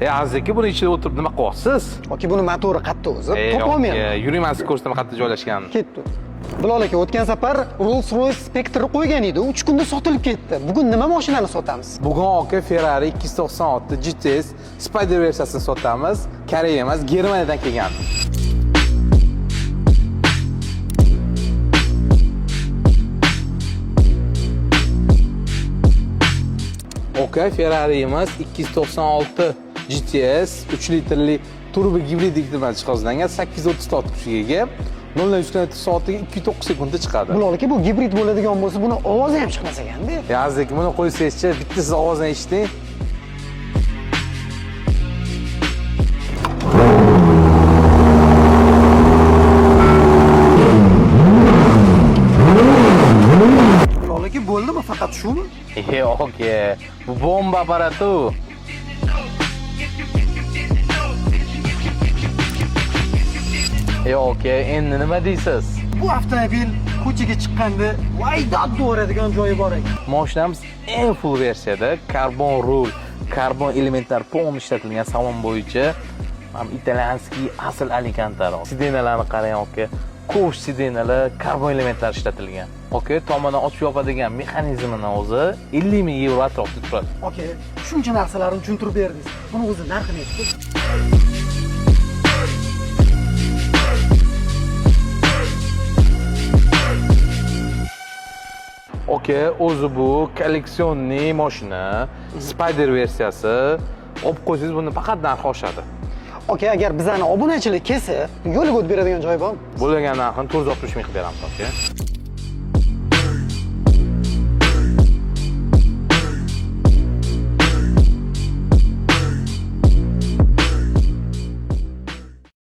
Azizki buni ichida o'tirib nima qilyapsiz? Yoki buni motori qayerda o'zi? Topolmayman. Yuring, men sizni ko'rsataman qayerda joylashganini. Ketdi. Bilal aka, o'tgan safar Rolls-Royce Spectre qo'ygan edi, 3 kunda sotilib ketdi. Bugun nima mashinani sotamiz? Bugun aka Ferrari 296 GTS Spider versiyasini sotamiz. Koreya emas, Germaniyadan kelgan. Oka Ferrari'miz 296 GTS 3 litrli turbo gibrid jihozlangan 830 tot kuchiga ega. 0 100 soatiga 2.9 sekundda chiqadi. Bilal aka, bu gibrid bo'ladigan bo'lsa, buni ovozi ham chiqmas ekanda. Azizki, buni qo'ysangizchi, bitta siz ovozini eshiting. Bilal aka, bo'ldimi? Faqat shumi? Oke, bu bomba aparati. Oke, endi nima deysiz? Bu avtomobil ko'chaga chiqqanda vaydod o'radigan joyi bor ekan. Mashinamiz eng full versiyada karbon rul, karbon elementlar полностью ishlatilgan salon bo'yicha italyanskiy asl Alicantaro. Sidenalarni qarang aka. Ko'sh sidenalar karbon elementlar ishlatilgan. Oke, tomondan ochib yopadigan mexanizmini o'zi 50 ming yevro atrofida turadi. Oke, shuncha narsalarni tushuntirib berdingiz. Buni o'zi narxi nechi? Oke, o'zi bu kolleksionniy mashina, Spider versiyasi. Olib qo'ysangiz buni faqat narxi oshadi. Oke, agar bizani obunachilik kelsa, yo'lga o't beradigan joy bormi? Bo'lgan narxini 460 ming qilib beramiz, oke.